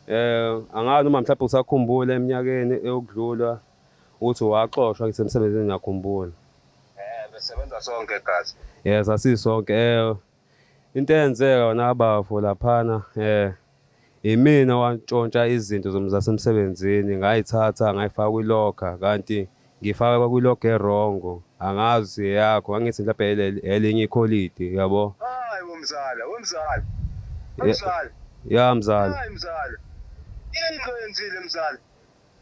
Angazi noma mhlawumbe usakhumbula eminyakeni eyokudlula ukuthi waxoshwa ngisemsebenzini ngiyakhumbula. Besebenza sonke gazi. Yes, asisonke. Into eyenzeka nabafo laphana imina wantshontsha izinto zasemsebenzini ngayithatha ngayifaka kwi-locker kanti ngifaka kwi-locker erongo. Angazi yakho angithi mhlawumbe elinye ikholidi yabo. Hayi womzala. Ya mzala. Hayi mzala. Yini oyenzile mzala?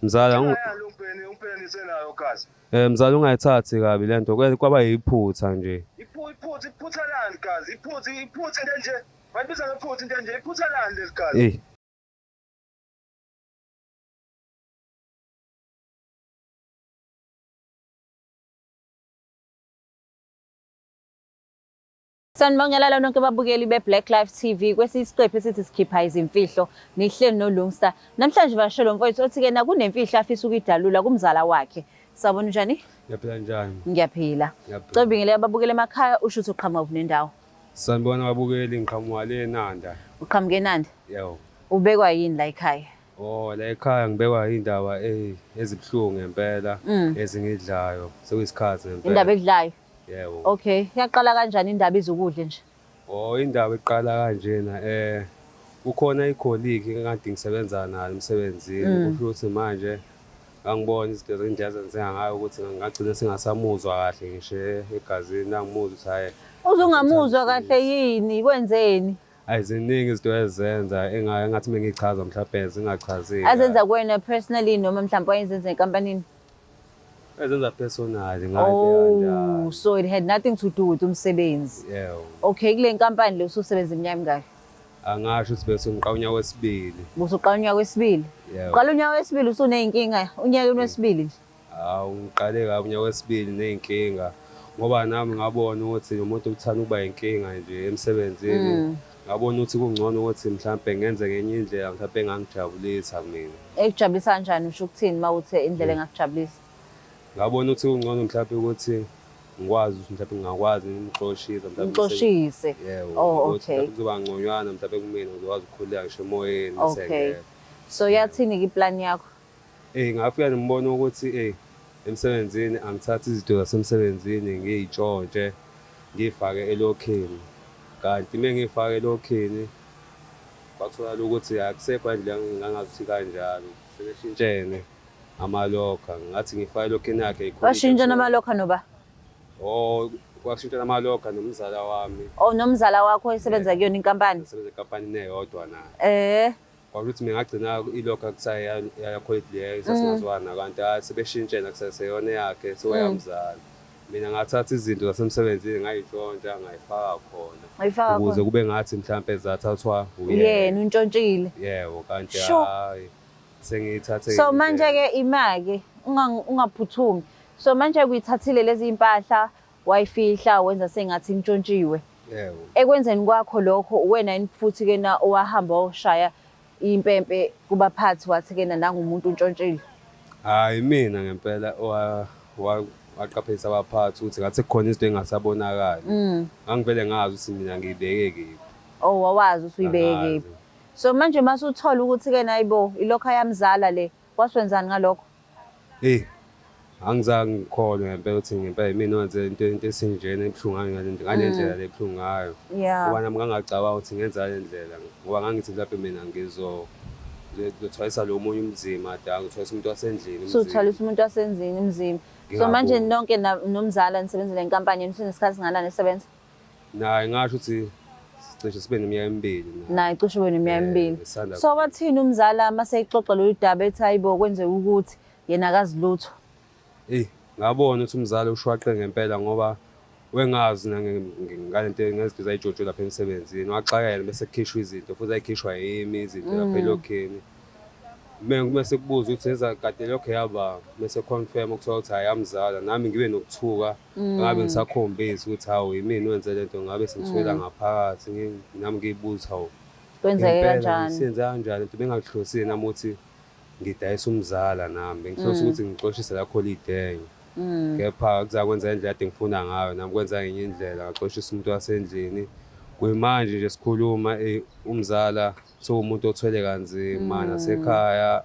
Mzala umpeni senayo gazi. Mzala ungayithathi kabi lento kwaba yiphutha nje. Iphutha lani gazi? Iphutha into nje. Bayibiza ngephutha into nje. Iphutha lani leli gazi? Sanibongelela nonke ababukeli be-Black Life TV kwesisiqephu esithi sikhipha izimfihlo nihleli noLungsta. Namhlanje bashelo mfowethu othi-ke kunemfihlo afisa ukuyidalula kumzala wakhe. Sawubona njani? Ngiyaphila njani? Ngiyaphila. Cobingile ababukeli emakhaya usho ukuthi uqhamuka kuphi nendawo? Sanibona ababukeli ngiqhamuka le eNanda. Uqhamuka eNanda? Yebo. Ubekwa yini la ekhaya? La ekhaya ngibekwa indaba ezibuhlungu ngempela ezingidlayo sekuyisikhathi ngempela. Indaba ekudlayo? Yebo. Okay, yaqala kanjani indaba izukudla nje? Indaba iqala kanjena kukhona icolleague engikade ngisebenza nayo emsebenzini kusho ukuthi manje ngangibona izinto ezindlela zenzenga ngayo ukuthi ngagcina singasamuzwa kahle ngisho egazini nangimuzwa ukuthi hayi uzungamuzwa kahle yini kwenzeni? Ziningi izinto ezenza engathi mengichaza mhlawumbe zingachazeki. Azenza kuwena personally noma mhlawumbe wayenzenza enkampanini? Ezenza personally kanjalo. So it had nothing to do with umsebenzi. Yebo. Okay, kule nkampani le ususebenza iminyaka emingaki? Angasho ukuthi bese ngiqala unyaka wesibili. Usuqala unyaka wesibili? Yebo. Uqala unyaka wesibili usuneyinkinga unyaka wesibili nje? Ngiqale kabi unyaka wesibili neyinkinga ngoba nami ngabona ukuthi umuntu uthanda ukuba inkinga nje emsebenzini. Ngabona ukuthi kungcono ukuthi mhlawumbe ngenze ngenye indlela mhlawumbe engangijabulisa mina. Ekujabulisa kanjani usho ukuthini mawuthe indlela engakujabulisa? Ngabona ukuthi kungcono mhlawumbe ukuthi ngikwazi ukuthi mhlawumbe ngingakwazi ngimxoshise mhlawumbe. Ngixoshise. Yebo. Okay. Kuzoba ngconywana mhlawumbe kumina ngizokwazi ukukhuleka ngisho emoyeni Okay. So yathini iplan yakho? Ngafika ngibona ukuthi emsebenzini angithatha izinto zasemsebenzini ngiyitshontshe ngifake elokheni. Kanti mengifake elokheni bathola ukuthi akusekho indlela ngangazuthi kanjalo sebeshintshene amalokha ngathi ngifake elokheni yakhe washintsha namalokha noba? Washintsha namalokha nomzala wami. Nomzala wakho osebenza kuyona inkampani? Usebenza enkampanini eyodwa naye. Kwakuthi ngagcina ilokha kusaya yakholidi leyo sasingazwana kanti sebeshintshene kusaseyona yakhe soyamzala. Mina ngathatha izinto zasemsebenzini ngayitshontsha ngayifaka khona ukuze kube ngathi mhlawumbe zathathwa uyena untshontshile. Yebo kanti hayi sengiyithathe. So manje ke imake ungaphuthumi. So manje kuyithathile lezi impahla wayifihla wenza sengathi intshontshiwe. Yebo. Ekwenzeni kwakho lokho wena yini futhi ke na owahamba oshaya impempe kubaphathi wathi ke nangumuntu untshontshiwe? Hayi mina ngempela waqaphelisa abaphathi ukuthi ngathi kukhona izinto engasabonakali. Ngangivele ngazi ukuthi mina ngibeke kephi. Wawazi ukuthi uyibeke kephi. So manje masuthola ukuthi ke nayibo ilokho ayamzala le waswenzani ngalokho? Angizange ngikholwe ngempela ukuthi ngempela mina wenze into esinjena ebuhlungu ngalendlela lebuhlungu ngayo. Ngoba nami ngangacabanga ukuthi ngenza le ndlela ngoba ngangithi mhlawumbe mina ngizothwalisa lo munye umzima ngithwalisa umuntu wasendlini. So uthwalisa umuntu wasendlini umzima. So manje nonke nomzala nisebenzele inkampani yenu sinesikhathi singanani nisebenza? Naye ngasho ukuthi cishe sibe neminyaka emibili. Naye cishe ube neminyaka emibili. So wathini umzala mase ixoxa lolu daba ethi hayibo kwenzeka ukuthi yena akazi lutho? Ngabona ukuthi umzala ushwaqe ngempela ngoba wengazi ngalento ngezinto zayijotshwe lapha emsebenzini waxakela bese kukhishwa izinto futhi ayikhishwa yimi izinto lapha elokheni. Bese kubuza ukuthi eza kade lokho yaba bese confirm ukuthola ukuthi ayamzala nami ngibe nokuthuka ngabe ngisakhombisa ukuthi hawu yimini wenze lento ngabe sengithwela ngaphakathi nami ngiyibuza hawu kwenzeke kanjani senze kanjani into bengakuhlosile nami ukuthi ngidayisa umzala nami bengihlose ukuthi ngixoshise la holiday. Kepha kuzakwenza indlela ade ngifuna ngayo nami kwenza ngenye indlela ngaxoshisa umuntu wasendlini Kuyimanje nje sikhuluma umzala sowumuntu othwele kanzima nasekhaya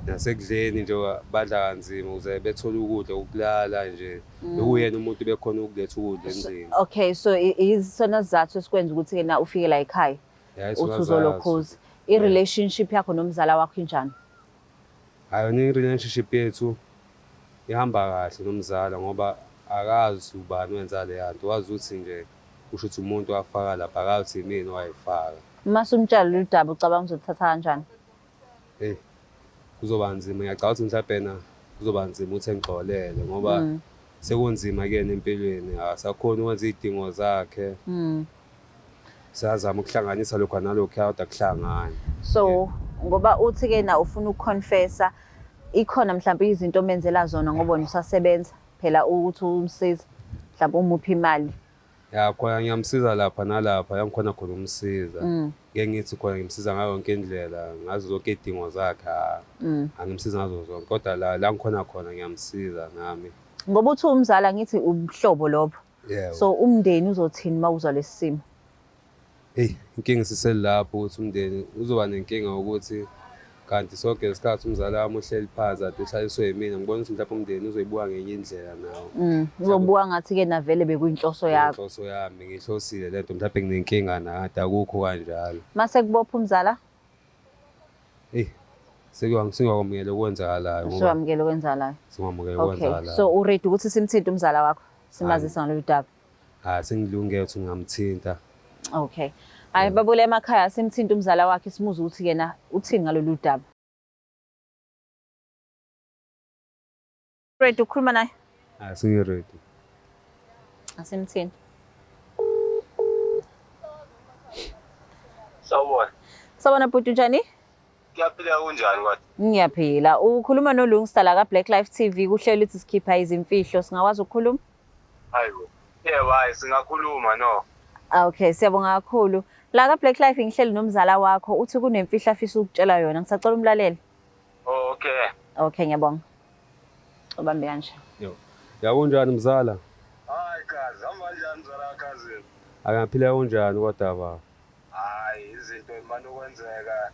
nasekudleni nje badla kanzima ukuze bethole ukudla ukulala nje bekuyena umuntu bekhona ukuletha ukudla endlini. Okay, so isona sizathu esikwenza ukuthi na ufike la ekhaya uthi uzolokhuza. I-relationship yakho nomzala wakho injani? Hayi i-relationship yethu ihamba kahle nomzala ngoba akazi ubani wenza le yanto, wazi ukuthi nje kusho ukuthi umuntu wafaka lapha akazi yimina owayifaka. Mase umtshalo lolu daba ucabanga uzothatha kanjani? Kuzoba nzima, ngiyacabanga ukuthi mhlawumbe na kuzoba nzima ukuthi engixolele ngoba sekunzima kuyena empilweni, akasakhona ukwenza iy'dingo zakhe. Siyazama ukuhlanganisa lokhu nalokhu kodwa kuhlangane. So ngoba uthi-ke na ufuna ukuconfessa, ikhona mhlawumbe izinto omenzela zona ngoba wena usasebenza phela ukuthi umsize mhlawumbe umuphi imali? Ya khona ngiyamsiza lapha nalapha, yangikhona khona umsiza. Ngeke ngithi khona ngimsiza ngayo yonke indlela, ngazo zonke iy'dingo zakhe, angimsiza ngazo zonke, kodwa la ngikhona khona ngiyamsiza nami. Ngoba uthi umzala ngithi ubuhlobo lobo. Yebo. So umndeni uzothini uma uzwa lesi simo? Inkinga isiselapho ukuthi umndeni uzoba nenkinga ukuthi kanti sonke lesikhathi umzala wami uhleli phansi ade uhlaliswe yimina, ngibona ukuthi mhlawumbe umndeni uzoyibuka ngenye indlela nawo. Uzobuka ngathi-ke navele bekuyinhloso yakho. Inhloso yami ngihlosile lento, mhlawumbe nginenkinga nakade akukho kanjalo. Mase kubopha umzala? Singakwamukela okwenzakalayo. Siwamukela okwenzakalayo. Singamukela Okay, okwenzakalayo. so uready ukuthi simthinte umzala wakho simazise ngalolu daba? Sengilungele ukuthi ngingamthinta. Okay. Hayi babule emakhaya simthinte umzala wakhe simuze ukuthi yena uthini ngalolu daba. Ready ukukhuluma naye? Singi-ready. Asimthini. Sawubona. Sawubona bhuti njani? Kuyaphila kunjani kodwa? Ngiyaphila. Ukhuluma noLungsta la ka Black Life TV, kuhleli ukuthi sikhipha izimfihlo, singakwazi ukukhuluma? Hayibo. Yebo, hayi singakhuluma no. Okay, siyabonga kakhulu. La ka Black Life ngihleli nomzala wakho, uthi kunemfihlo afisa ukutshela yona. Ngisacela umlaleli. Oh, okay. Okay, ngiyabonga. Ubambe kanje. Yakunjani mzala? Hayi kazi, hamba kanjani mzala kazi? Akaphila kunjani kodwa baba? Hayi, izinto imani ukwenzeka.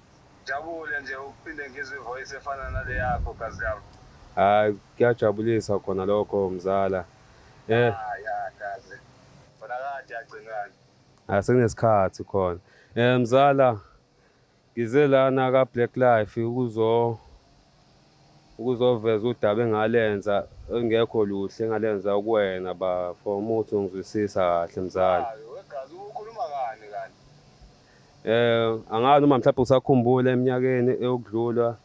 Jabule nje uphinde ngizwe ivoice efana nale yakho kazi yami. Hayi, kuyajabulisa khona lokho mzala. Ya kazi. Bona kade yagcinana. Sekunesikhathi khona. Mzala, ngize lana ka Black Life ukuzoveza udaba engalenza engekho luhle engalenza kuwena ba for umuthi ongizwisisa kahle mzala. Hayi, wegazi ukhuluma ngani kanti? Angazi noma mhlawumbe usakhumbula eminyakeni eyokudlula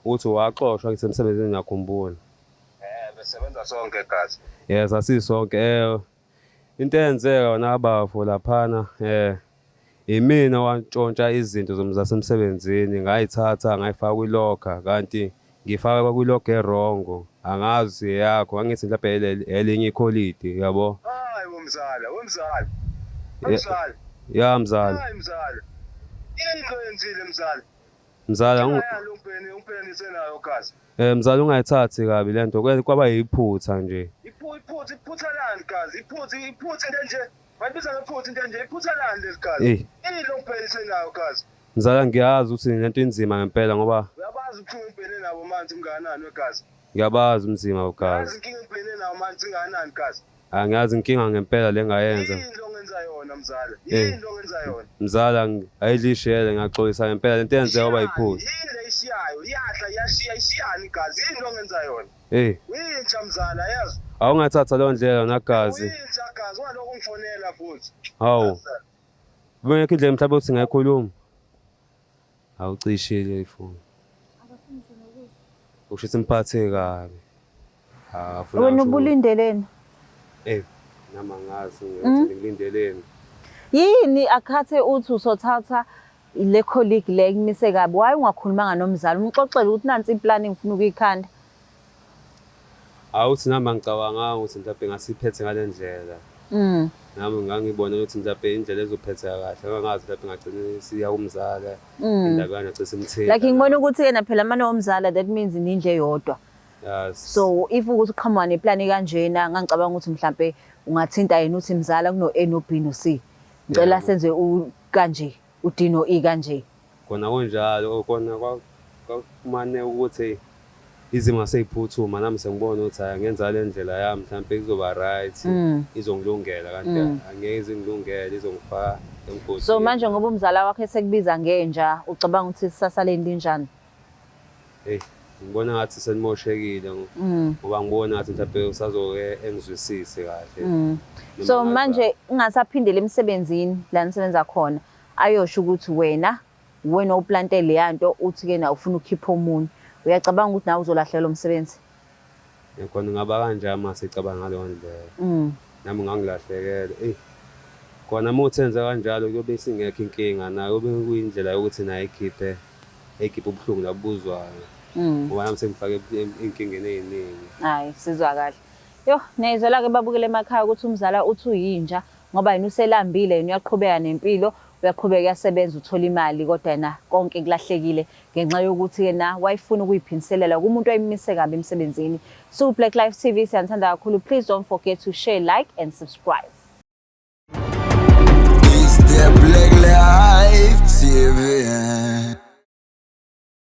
ukuthi waxoshwa ngisemsebenzini ngiyakhumbula. Besebenza sonke gazi. Yes, asisonke. Into eyenzeka yona abafo laphana imina wantshontsha izinto zasemsebenzini, ngayithatha ngayifaka kwilocker kanti ngifaka kwilocker erongo. Angazi yakho, angithi mhlawumbe elinye ikholidi yabo. Hayi womzala. Mzala. Ya mzala. Hayi mzala. Yini into yenzile mzala? Mzala Umpeni senayo gazi. Mzala ungayithathi kabi lento kwaba yiphutha nje. Iphutha lani gazi? Iphutha nje. Bayibiza ngephutha nje. Iphutha lani lesigazi? Yini lo mpeni senayo gazi? Mzala ngiyazi ukuthi lento inzima ngempela ngoba uyabazi ubuhlungu ubhekene nabo manje ungakanani wegazi? Ngiyabazi umzima wegazi. Yazi inkinga ubhekene nabo manje ungakanani gazi? Angiyazi inkinga ngempela lengayenza. Yini lo ngenza yona mzala? Yini lo ngenza yona? Mzala ayilishele ngiyaxolisa ngempela lento yenzeka ngoba yiphutha. Yini le ishiyayo? Iyahla yashiya ishiyani igazi? Yini lo ngenza yona? Wintsha mzala yazi. Awungathatha leyo ndlela nagazi. Wintsha gazi waloko ungifonela futhi. Hawu. Bengekho indlela mhlawumbe uthi ngayikhuluma. Awucishile ifoni. Usho simphathe kabi. Wena ubulindeleni? Nama ngazi ngikulindeleni. Yini akhathe uthi usothatha le colleague le kumise kabi, waye ungakhulumanga nomzala umxoxele ukuthi nansi iplan engifuna ukuyikhanda? Awuthi nami ngicabanga ukuthi mhlawumbe ngasiphethe ngalendlela. Nami ngangibona ukuthi mhlawumbe indlela ezophetheka kahle, ngangazi mhlawumbe ngagcina siya kumzala indabana agcina simthela. Like ngibona ukuthi yena phela manje omzala, that means nindle eyodwa. Yes. So if ukuthi uqhamuka neplan kanjena ngangicabanga ukuthi mhlawumbe ungathinta yena uthi mzala kuno A no B no C. ngicela senze kanje udino kanje. Khona kunjalo khona kwafumane ukuthi izimo seyiphuthuma nami sengibona ukuthi hayi ngenza le ndlela yami mhlawumbe kuzoba right izongilungela kanti angeke izingilungele izongifaka emgozini. So manje ngoba umzala wakho esekubiza ngenja ucabanga ukuthi isasa leni linjani? Ngibona ngathi senimoshekile ngoba ngibona ngathi mhlawumbe usazoke engizwisise kahle. So manje ungasaphindele emsebenzini la nisebenza khona ayosho ukuthi wena uplante le yanto uthi ke na ufuna ukukhipha omunye. Uyacabanga ukuthi nawe uzolahlela umsebenzi? Khona ngaba kanjani mase icabanga ngaleyo ndlela. Nami ngangilahlekele. Khona uma uthenza kanjalo kuyobe singekho inkinga nayo kube kuyindlela yokuthi naye ikhiphe ubuhlungu labuzwayo. Ngoba nami sengifake inkingeni eziningi. Hayi sizwa kahle. Yo niyizwela ke babukele emakhaya ukuthi umzala uthi uyinja ngoba yena uselambile yena uyaqhubeka nempilo. Uyaqhubeka uyasebenza uthola imali kodwa na konke kulahlekile ngenxa yokuthi yena wayefuna ukuyiphiniselela kumuntu oyimise kabi emsebenzini. So Black Life TV siyathanda kakhulu. Please don't forget to share, like and subscribe.